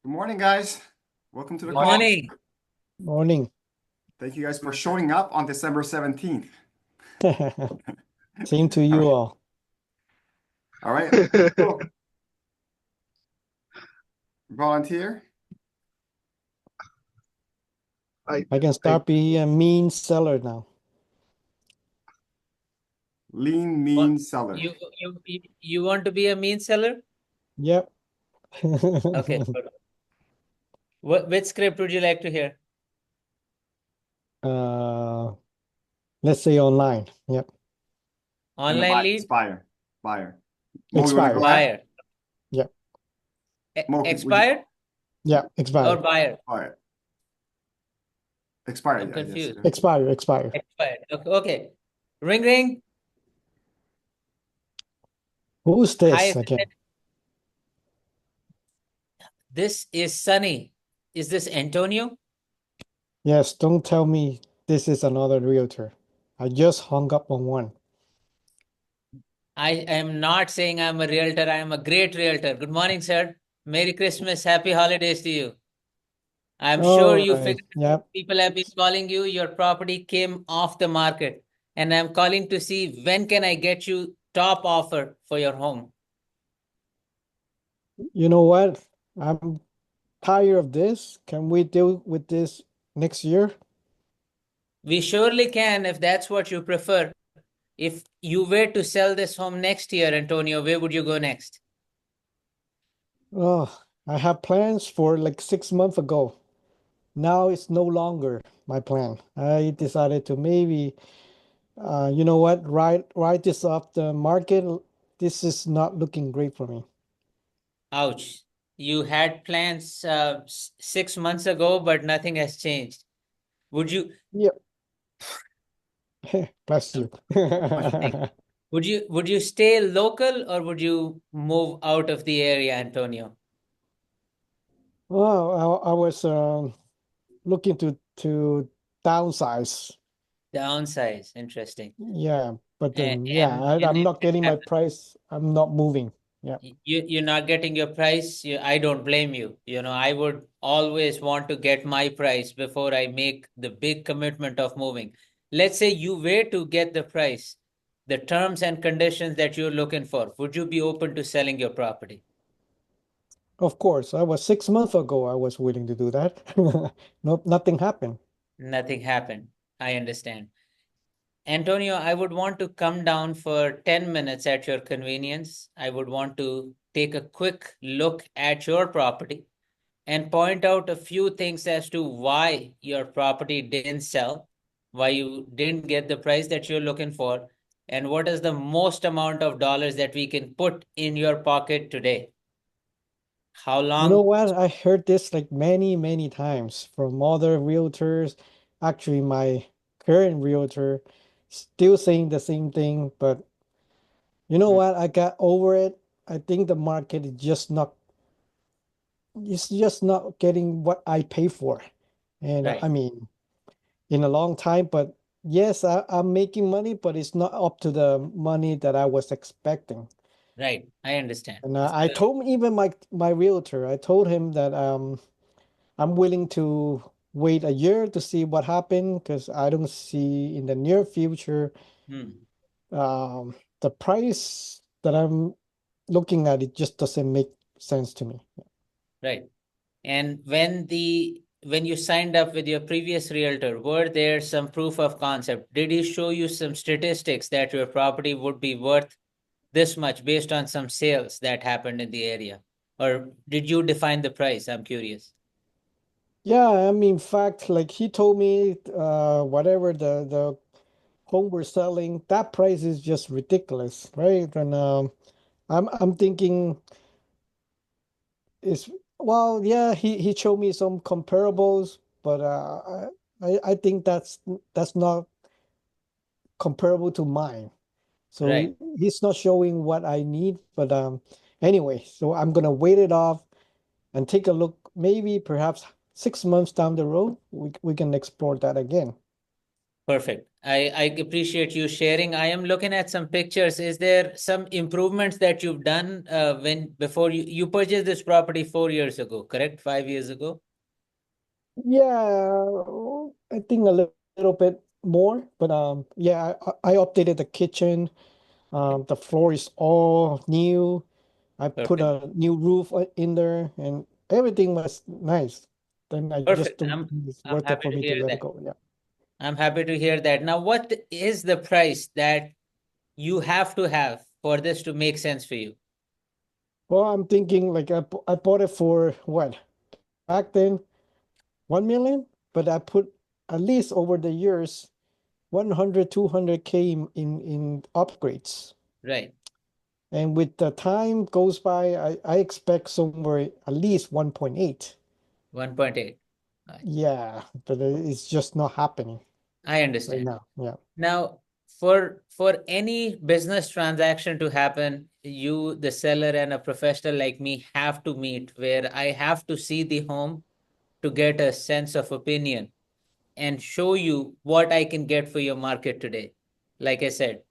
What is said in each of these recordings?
Good morning, guys. Welcome to the Good call. morning. Morning. Thank you guys for showing up on December 17th. Same to All you right. all. All right. Cool. Volunteer. I I can start being a mean seller now. Lean, What mean seller. you want to be a mean seller? Yep. Okay. Good. Which script would you like to hear? Uh, let's say online. Yep. And the Online buyer, lead, buyer. Mo, you want to go Expired. ahead? buyer, Yep. Mo, would you? expired Yeah. or Expired. buyer? All right. Expired, I'm I guess. confused. Expired. Expired. Expired. Okay. Okay. Ring ring. Who's Hi, this again? assistant. This is Sunny. Is this Antonio? Yes, don't tell me this is another realtor. I just hung up on one. I am not saying I'm a realtor. I am a great realtor. Good morning, sir. Merry Christmas. Happy holidays to you. I'm sure All you right. figured out Yep. people have been calling you. Your property came off the market, and I'm calling to see when can I get you top offer for your home. You know what? I'm tired of this. Can we deal with this next year? We surely can if that's what you prefer. If you were to sell this home next year, Antonio, where would you go next? Oh, I have plans for like 6 months ago. Now it's no longer my plan. I decided to maybe, you know what, write this off the market. This is not looking great for me. Ouch. You had plans 6 months ago, but nothing has changed. Would you? Yep. Bless Um, you. thank you. Would you stay local or would you move out of the area, Antonio? Well, I was looking to downsize. Downsize. Interesting. Yeah, but And then yeah, and I'm if not it getting my happens, price. I'm not moving. Yeah. you're not getting your price, I don't blame you. I would always want to get my price before I make the big commitment of moving. Let's say you were to get the price, the terms and conditions that you're looking for, would you be open to selling your property? Of course, I was 6 months ago. I was willing to do that. Nope, nothing happened. Nothing happened. I understand. Antonio, I would want to come down for 10 minutes at your convenience. I would want to take a quick look at your property and point out a few things as to why your property didn't sell, why you didn't get the price that you're looking for, and what is the most amount of dollars that we can put in your pocket today. How You know long? what? I heard this like many, many times from other realtors. Actually, my current realtor still saying the same thing, but you know Hmm. what? I got over it. I think the market is just not getting what I pay for. And Right, I mean, in a long time, but yes, I'm making money, but it's not up to the money that I was expecting. right. I understand. And I told even my realtor, I told him that I'm willing to wait a year to see what happened because I don't see in the near future Hmm. the price that I'm looking at. It just doesn't make sense to me. Right. And when you signed up with your previous realtor, were there some proof of concept? Did he show you some statistics that your property would be worth this much based on some sales that happened in the area? Or did you define the price? I'm curious. Yeah, I mean, in fact, like he told me, whatever the home we're selling, that price is just ridiculous, right? And I'm thinking is well, yeah, he showed me some comparables, but I think that's not comparable to mine. Right. So he's not showing what I need, but anyway, so I'm gonna wait it off and take a look. Maybe perhaps 6 months down the road, we can explore that again. Perfect. I appreciate you sharing. I am looking at some pictures. Is there some improvements that you've done before you purchased this property 4 years ago, correct? 5 years ago? Yeah, I think a little bit more, but yeah, I updated the kitchen. The floor is all new. I put Perfect. a new roof in there, and everything was nice. Then I just Perfect. don't think it's I'm worth it happy for to me to hear let it that. go. Yeah. I'm happy to hear that. Now, what is the price that you have to have for this to make sense for you? Well, I'm thinking like I bought it for what back then 1 million, but I put at least over the years 100, 200K in upgrades. Right. And with the time goes by, I expect somewhere at least 1.8. 1.8. Yeah, but it's just not happening I right understand. now. Yeah. Now, for any business transaction to happen, you, the seller, and a professional like me have to meet where I have to see the home to get a sense of opinion and show you what I can get for your market today. Like I said,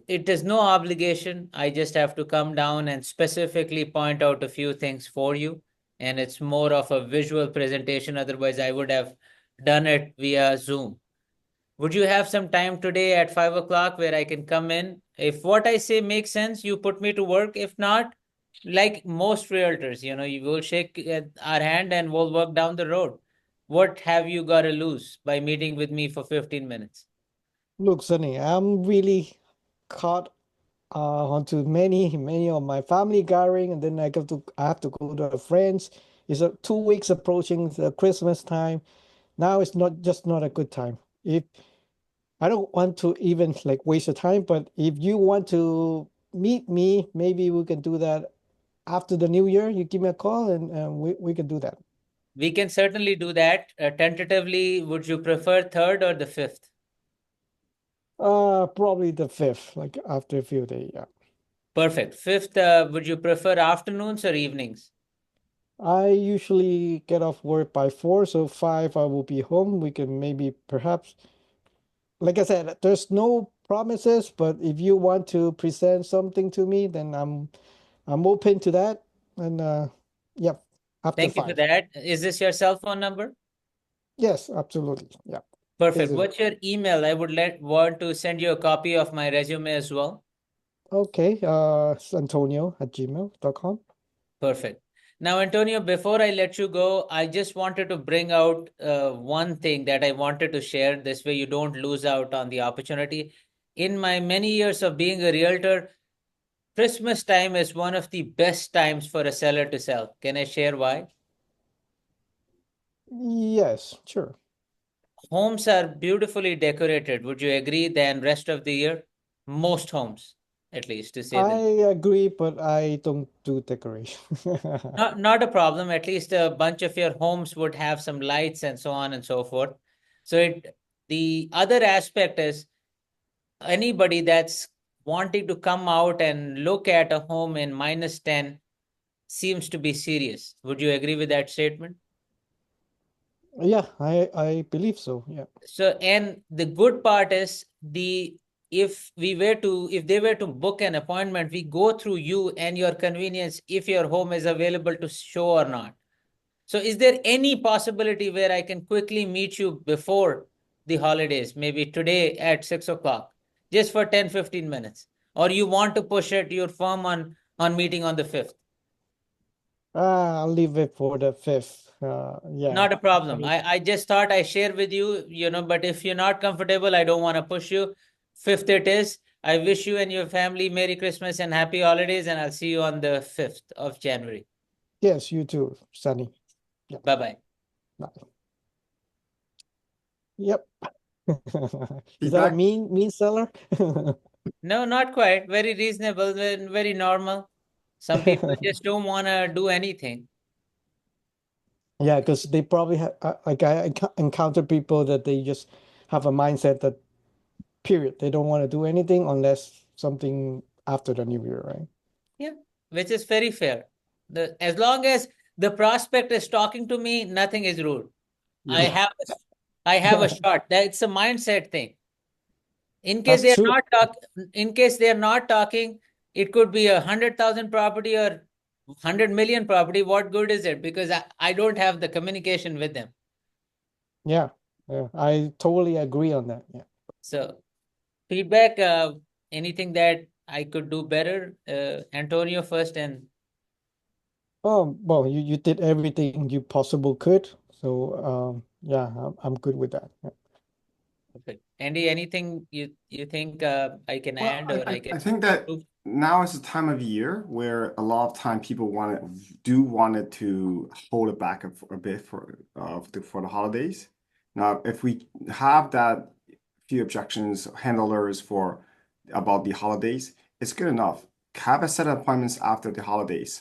it is no obligation. I just have to come down and specifically point out a few things for you. And it's more of a visual presentation. Otherwise, I would have done it via Zoom. Would you have some time today at 5 o'clock where I can come in? If what I say makes sense, you put me to work. If not, like most realtors, you will shake our hand and we'll work down the road. What have you got to lose by meeting with me for 15 minutes? Look, Sunny, I'm really caught onto many of my family gathering, and then I have to go to a friends. It's 2 weeks approaching the Christmas time. Now it's not a good time. If I don't want to even like waste your time, but if you want to meet me, maybe we can do that after the new year. You give me a call and we can do that. We can certainly do that. Tentatively, would you prefer third or the fifth? Probably the 5th, like after a few days. Yeah. Perfect. Fifth, would you prefer afternoons or evenings? I usually get off work by 4, so 5 I will be home. We can maybe perhaps, like I said, there's no promises, but if you want to present something to me, then I'm open to that. And yep, after Thank you for 5. that. Is this your cell phone number? Yes, absolutely. Yeah. This Perfect. is What's your email? I would want to send you a copy of my resume as well. okay. It's Antonio@gmail.com. Perfect. Now, Antonio, before I let you go, I just wanted to bring out one thing that I wanted to share. This way, you don't lose out on the opportunity. In my many years of being a realtor, Christmas time is one of the best times for a seller to sell. Can I share why? Yes, sure. Homes are beautifully decorated. Would you agree? Than rest of the year, most homes, at least to say the I least. agree, but I don't do decoration. Not a problem. At least a bunch of your homes would have some lights and so on and so forth. So the other aspect is anybody that's wanting to come out and look at a home in -10 seems to be serious. Would you agree with that statement? Yeah, I believe so. Yeah. So, and the good part is if they were to book an appointment, we go through you and your convenience if your home is available to show or not. So is there any possibility where I can quickly meet you before the holidays, maybe today at 6 o'clock, just for 10-15 minutes? Or you want to push it, you're firm on meeting on the 5th? I'll leave it for the 5th. Yeah. Not a problem. I- I just thought I share with you, but if you're not comfortable, I don't want to push you. 5th it is. I wish you and your family Merry Christmas and Happy Holidays, and I'll see you on the 5th of January. yes, you too, Sunny. Yeah. Bye-bye. Bye. Yep. Is that a Feedback? mean seller? No, not quite. Very reasonable, very normal. Some people just don't want to do anything. Yeah, because they probably have like I encounter people that they just have a mindset that period they don't want to do anything unless something after the new year, right? Yeah, which is very fair. As long as the prospect is talking to me, nothing is rude. I Yeah. have I have a shot. It's a mindset thing. In case That's they are true. not in case they are not talking, it could be 100,000 property or 100 million property. What good is it? Because I don't have the communication with them. Yeah, I totally agree on that. Yeah. So feedback, anything that I could do better? Antonio first and Well, you did everything you possible could. So yeah, I'm good with that. Yeah. perfect. Andy, anything you think I can Well, add or I can I think that improve? now is the time of year where a lot of time people wanted to hold it back a bit for the holidays. Now, if we have that few objections handlers for about the holidays, it's good enough. Have a set of appointments after the holidays.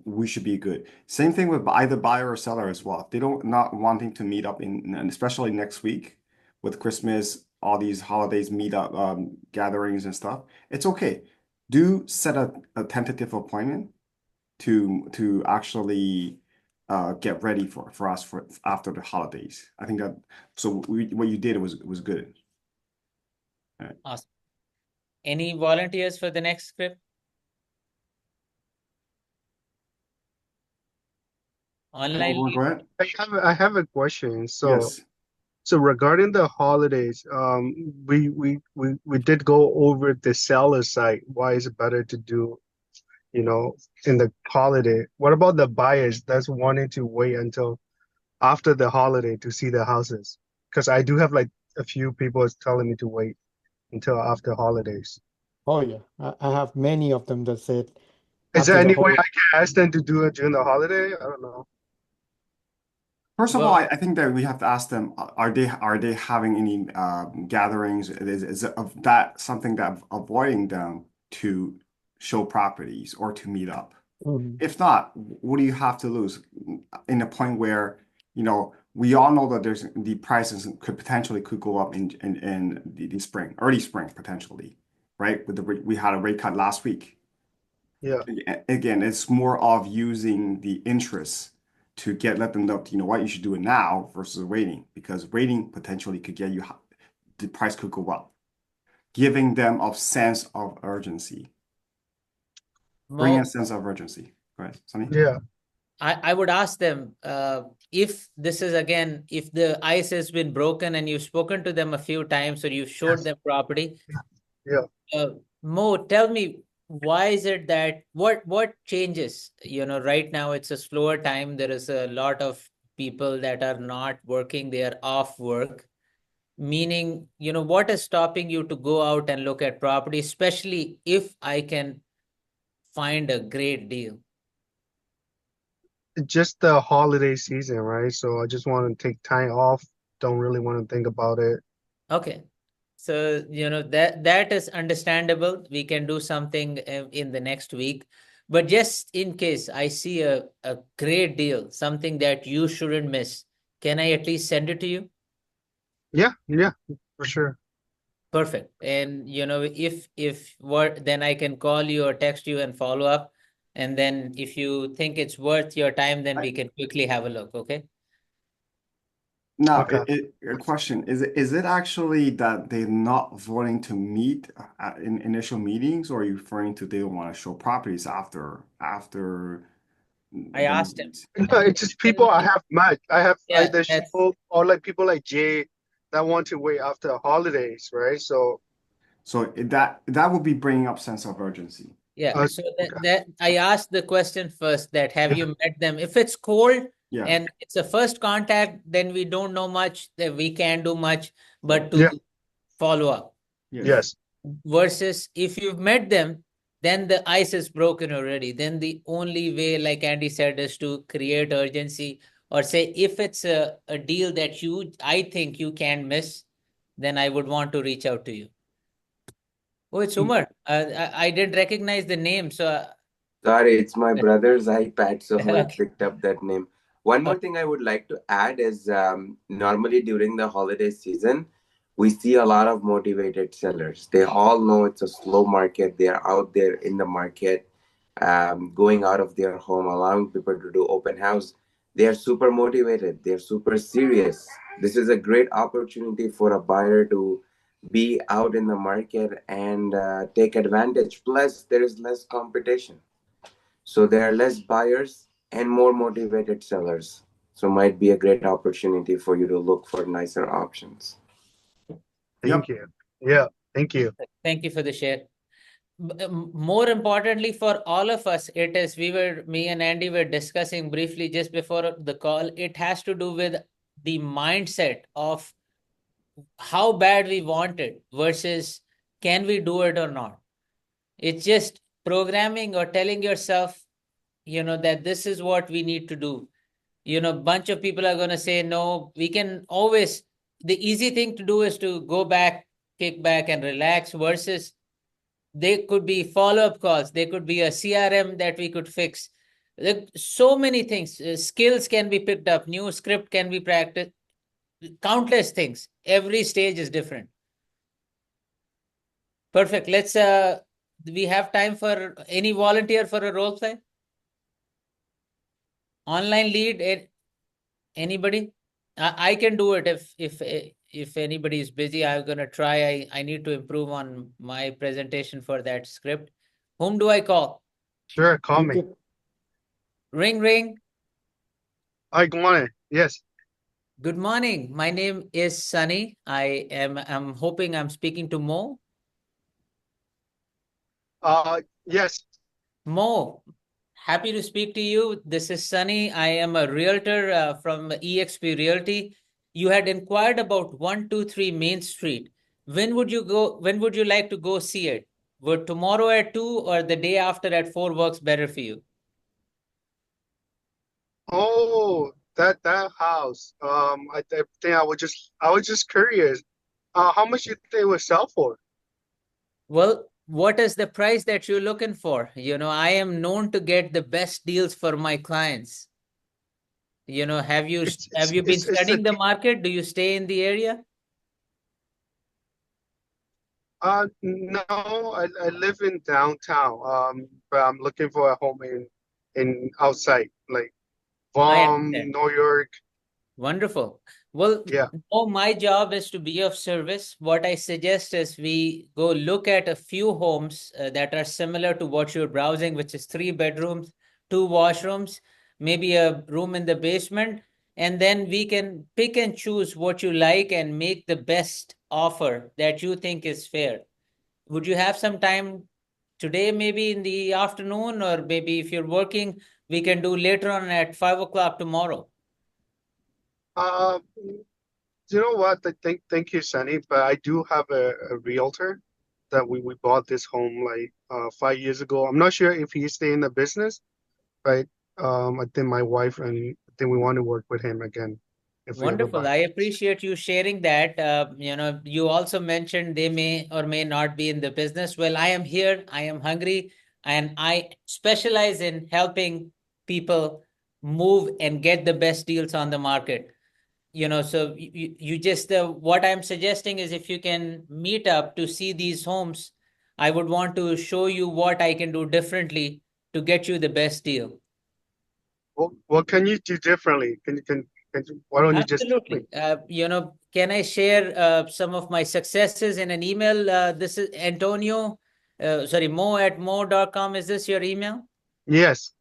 We should be good. Same thing with either buyer or seller as well. If they don't not wanting to meet up and especially next week with Christmas, all these holidays meet up gatherings and stuff. It's okay. Do set a tentative appointment to actually get ready for us for after the holidays. I think that what you did was good. All right. Awesome. Any volunteers for the next script? Online Go lead? ahead. I have a question. Yes. So regarding the holidays, we did go over the seller side. Why is it better to do, in the holiday? What about the buyers that's wanting to wait until after the holiday to see the houses? Because I do have like a few people telling me to wait until after holidays. Oh yeah, I have many of them that said Is there after the any way whole. I can ask them to do it during the holiday? I don't know. First of all, Well, I think that we have to ask them, are they having any gatherings? Is of that something that avoiding them to show properties or to meet up? Mhm. If not, what do you have to lose? In a point where, we all know that there's the prices could go up in the spring, early spring potentially, right? We had a rate cut last week. Yeah. Again, it's more of using the interest to let them know, you know what, you should do it now versus waiting, because waiting potentially could get you the price could go up, giving them a sense of urgency, bringing a Mo, sense of urgency. Right, Sunny? Yeah. I would ask them if this is again, if the ice has been broken and you've spoken to them a few times or you've showed Yes. them property, Yeah. Mo, tell me why is it that what changes? Right now it's a slower time. There is a lot of people that are not working, they are off work. Meaning, what is stopping you to go out and look at property, especially if I can find a great deal? Just the holiday season, right? So I just want to take time off. Don't really want to think about it. Okay. So, that is understandable. We can do something in the next week. But just in case I see a great deal, something that you shouldn't miss, can I at least send it to you? Yeah, for sure. Perfect. And if what, then I can call you or text you and follow up. And then if you think it's worth your time, then we can quickly have a look. Okay. Now, Okay. a question, is it actually that they're not voting to meet in initial meetings, or are you referring to they don't want to show properties after I the asked him. meetings? No, it's just people I have met. I have Yeah, there's that's people or like people like Jay that want to wait after the holidays, right? So So that would be bringing up sense of urgency. yeah. uh, So okay. that I asked the question first, that have you met them? If it's cold Yeah, and it's a first contact, then we don't know much, that we can't do much but Yeah, to follow up. yes. yes. Versus if you've met them, then the ice is broken already. Then the only way, like Andy said, is to create urgency, or say if it's a deal that I think you can miss, then I would want to reach out to you. Oh, it's Mm, Umar. I didn't recognize the name, so Sorry, it's my brother's iPad, so it okay. picked up that name. One more thing I would like to add is normally during the holiday season, we see a lot of motivated sellers. They all know it's a slow market. They are out there in the market, going out of their home, allowing people to do open house. They are super motivated. They're super serious. This is a great opportunity for a buyer to be out in the market and take advantage. Plus, there is less competition. So there are less buyers and more motivated sellers. So might be a great opportunity for you to look for nicer options. Thank you. Yeah, thank you. Thank you for the share. More importantly for all of us, me and Andy were discussing briefly just before the call, it has to do with the mindset of how bad we want it versus can we do it or not. It's just programming or telling yourself, that this is what we need to do. Bunch of people are going to say, no, we can always, the easy thing to do is to go back, kick back and relax versus they could be follow-up calls. They could be a CRM that we could fix. So many things. Skills can be picked up. New script can be practiced. Countless things. Every stage is different. Perfect. We have time for any volunteer for a role play? Online lead, anybody? I can do it if anybody is busy. I'm gonna try. I need to improve on my presentation for that script. Whom do I call? Sure, call You me. could- Ring, ring. Hi, good morning. Yes. Good morning. My name is Sunny. I'm hoping I'm speaking to Mo. Yes. Mo, happy to speak to you. This is Sunny. I am a realtor from EXP Realty. You had inquired about 123 Main Street. When would you like to go see it? Would tomorrow at 2 or the day after at 4 works better for you? Oh, that house. I think I was just curious. How much you think it would sell for? Well, what is the price that you're looking for? I am known to get the best deals for my clients. Have you been It's a studying the market? Do you stay in the area? no, I live in downtown. But I'm looking for a home in outside, like I Guam, understand. New York. Wonderful. Well, Yeah. no, my job is to be of service. What I suggest is we go look at a few homes that are similar to what you're browsing, which is 3 bedrooms, 2 washrooms, maybe a room in the basement, and then we can pick and choose what you like and make the best offer that you think is fair. Would you have some time today, maybe in the afternoon, or maybe if you're working, we can do later on at 5 o'clock tomorrow? Uh, you know what? Thank you, Sunny. But I do have a realtor that we bought this home like 5 years ago. I'm not sure if he's staying in the business, but I think my wife and I think we want to work with him again if we ever Wonderful. buy. I appreciate you sharing that. You also mentioned they may or may not be in the business. Well, I am here, I am hungry, and I specialize in helping people move and get the best deals on the market. So you just, what I'm suggesting is if you can meet up to see these homes, I would want to show you what I can do differently to get you the best deal. What can you do differently? Why don't you just tell me? Absolutely. Can I share some of my successes in an email? This is Antonio, Mo at mo.com. Is this your email? Yes.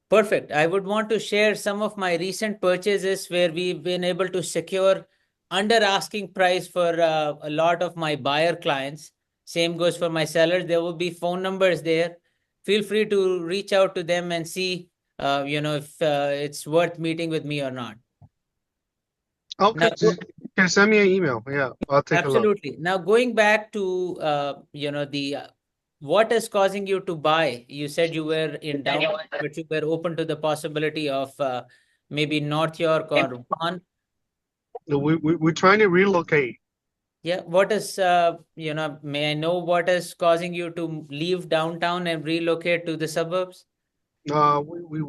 Perfect. I would want to share some of my recent purchases where we've been able to secure under asking price for a lot of my buyer clients. Same goes for my sellers. There will be phone numbers there. Feel free to reach out to them and see, if it's worth meeting with me or not. Okay. Now, You can send me an email. Yeah, I'll take a look. absolutely. Now, going back to the what is causing you to buy? You said you were in downtown, but you were open to the possibility of maybe North York or Vaughan. We're trying to relocate. Yeah. What is may I know what is causing you to leave downtown and relocate to the suburbs? We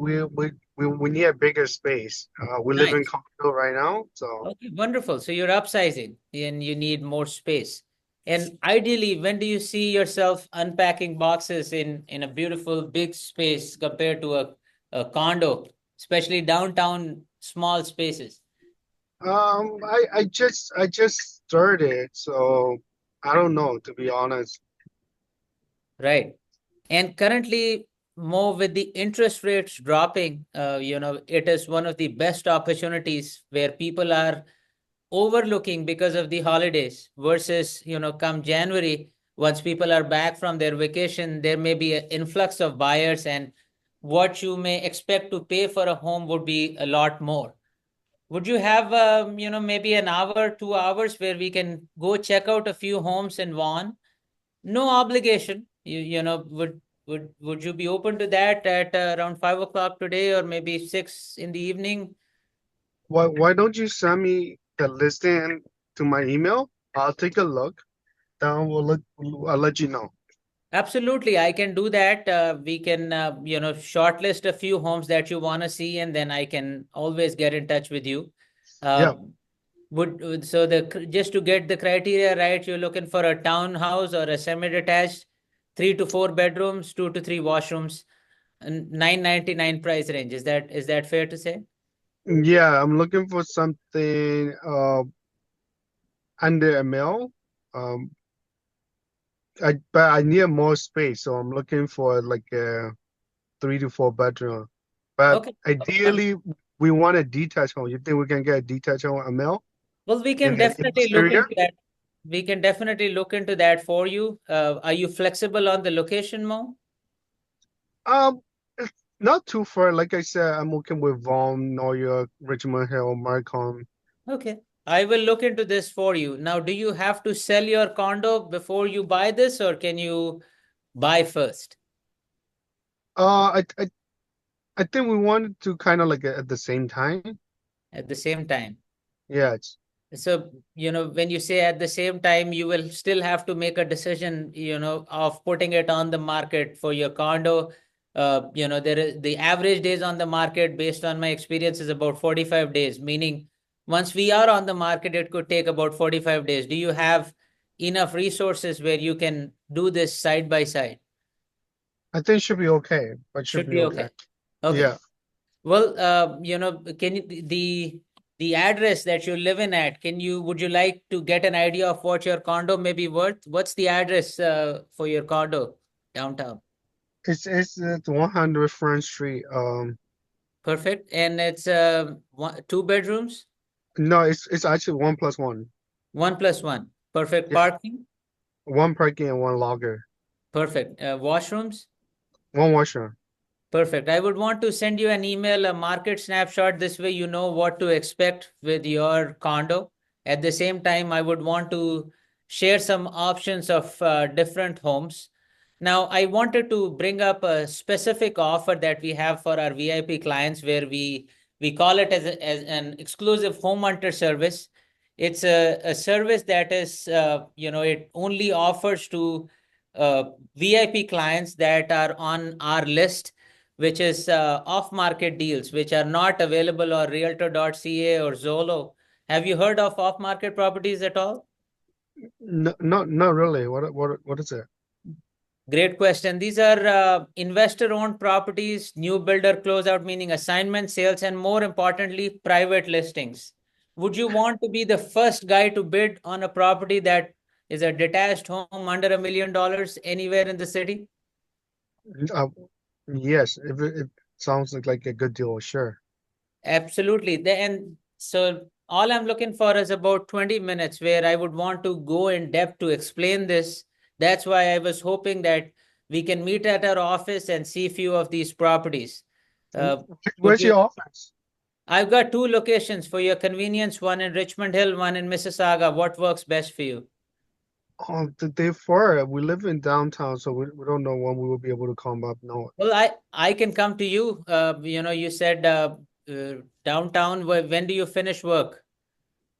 need a bigger space. We live in Nice. condo right now, so Okay, wonderful. So you're upsizing and you need more space. And ideally, when do you see yourself unpacking boxes in a beautiful big space compared to a condo, especially downtown small spaces? I just started, so I don't know, to be honest. Right. And currently, more with the interest rates dropping, it is one of the best opportunities where people are overlooking because of the holidays versus, come January, once people are back from their vacation, there may be an influx of buyers, and what you may expect to pay for a home would be a lot more. Would you have, maybe an hour, 2 hours where we can go check out a few homes in Vaughan? No obligation. Would you be open to that at around 5 o'clock today, or maybe 6 in the evening? Why don't you send me the listing to my email? I'll take a look. Then I'll let you know. Absolutely, I can do that. We can, shortlist a few homes that you want to see, and then I can always get in touch with you. Yeah. Uh, so just to get the criteria right, you're looking for a townhouse or a semi-detached, 3 to 4 bedrooms, 2 to 3 washrooms, and 999 price range. Is that fair to say? Yeah, I'm looking for something under a mil. Um, but I need more space, so I'm looking for like a 3 to 4 bedroom. But Okay. ideally, we want a detached home. You think we can get a detached home, a mil, Well, we in can the definitely look exterior? into that. We can definitely look into that for you. Are you flexible on the location, Mo? It's not too far. Like I said, I'm working with Vaughan, New York, Richmond Hill, Markham. Okay. I will look into this for you. Now, do you have to sell your condo before you buy this, or can you buy first Uh, I I I think we wanted to kind of like at the same time. at the same time? Yeah, it's So, when you say at the same time, you will still have to make a decision, of putting it on the market for your condo. There is the average days on the market based on my experience is about 45 days, meaning once we are on the market, it could take about 45 days. Do you have enough resources where you can do this side by side? I think should be okay. But should Should be be okay. okay. Okay. Yeah. Well, can you the address that you live in at, would you like to get an idea of what your condo may be worth? What's the address for your condo downtown? It's at 100 Front Street. Perfect. And it's 2 bedrooms, No, it's actually 1+1. 1+1. Perfect. Yeah, Parking. one parking and one logger, Perfect. Washrooms. one washer. Perfect. I would want to send you an email, a market snapshot. This way, you know what to expect with your condo. At the same time, I would want to share some options of different homes. Now, I wanted to bring up a specific offer that we have for our VIP clients, where we call it as an exclusive home hunter service. It's a service that is, it only offers to VIP clients that are on our list, which is off-market deals, which are not available on Realtor.ca or Zolo. Have you heard of off-market properties at all? No, not really. What is it? Great question. These are investor-owned properties, new builder closeout, meaning assignment sales, and more importantly, private listings. Would you want to be the first guy to bid on a property that is a detached home under $1 million anywhere in the city? Uh, yes, if it sounds like a good deal, sure. Absolutely. And so all I'm looking for is about 20 minutes where I would want to go in depth to explain this. That's why I was hoping that we can meet at our office and see a few of these properties. Would Where's you? your office? I've got two locations for your convenience, one in Richmond Hill, one in Mississauga. What works best for you? Oh, the day far. We live in downtown, so we don't know when we will be able to come up. No, Well, I can come to you. You said downtown. When do you finish work?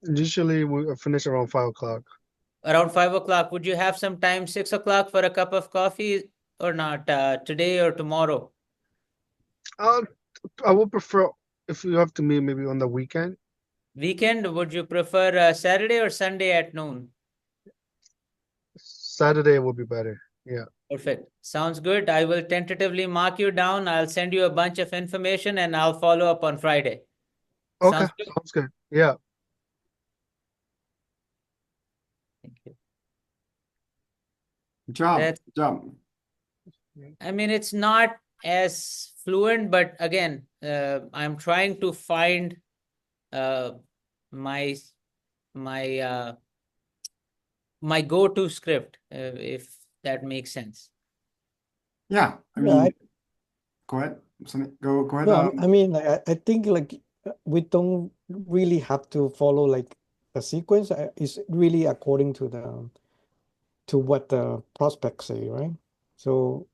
usually we finish around 5 o'clock. Around 5 o'clock. Would you have some time, 6 o'clock, for a cup of coffee or not? Today or tomorrow? Uh, I would prefer if you have to meet maybe on the weekend. Weekend, would you prefer Saturday or Sunday at noon? Saturday would be better. Yeah. Perfect. Sounds good. I will tentatively mark you down. I'll send you a bunch of information and I'll follow up on Friday. Okay, Sounds good. sounds good. Yeah. Thank you. Good job. That's- Good job. I mean, it's not as fluent, but again, I'm trying to find my my my go-to script, if that makes sense. Yeah, I Yeah, mean, go ahead. Go ahead. no, I mean, I think like we don't really have to follow like a sequence. It's really according to what the prospects say, right? So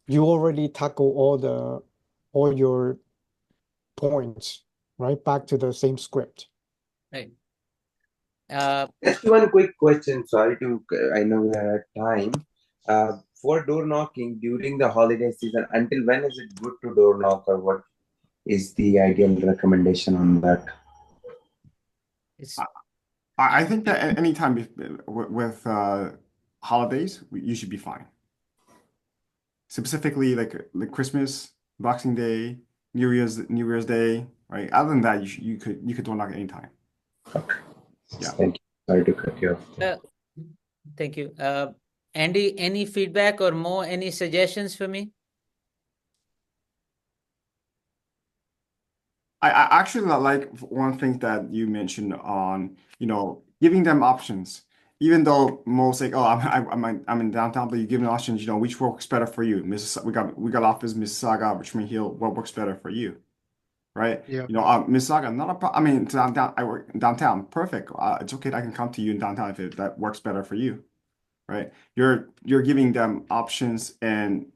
you already tackle all your points, right? Back to the same script. Right. Just one quick question. Sorry to, I know we are at time. For door knocking during the holiday season, until when is it good to door knock, or what is the ideal recommendation on that? It's I think that anytime with holidays, you should be fine. Specifically, like Christmas, Boxing Day, New Year's Day, right? Other than that, you could door knock anytime. Yeah. Thank you. Sorry to cut you off. Thank you. Andy, any feedback or more, any suggestions for me? I actually like one thing that you mentioned on, giving them options. Even though most like, oh, I'm in downtown, but you give them options, which works better for you. We got office Mississauga, Richmond Hill, what works better for you, right? Yeah. Mississauga, not a problem. I mean, downtown, I work in downtown, perfect. It's okay, I can come to you in downtown if that works better for you, right? You're giving them options and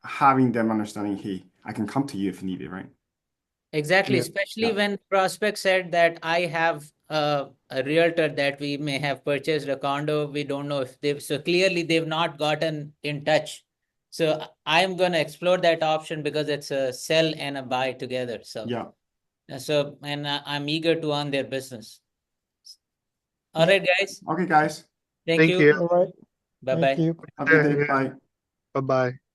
having them understanding, hey, I can come to you if needed, right? Exactly, Yeah. especially Yeah. when prospect said that I have a realtor that we may have purchased a condo. We don't know if so clearly they've not gotten in touch. So I'm going to explore that option because it's a sell and a buy together. So Yeah. and I'm eager to earn their business. All right, guys. Okay, guys. Thank Thank you. you. All right. Bye-bye. Thank you. Have a good day. Yeah. Bye. Bye-bye.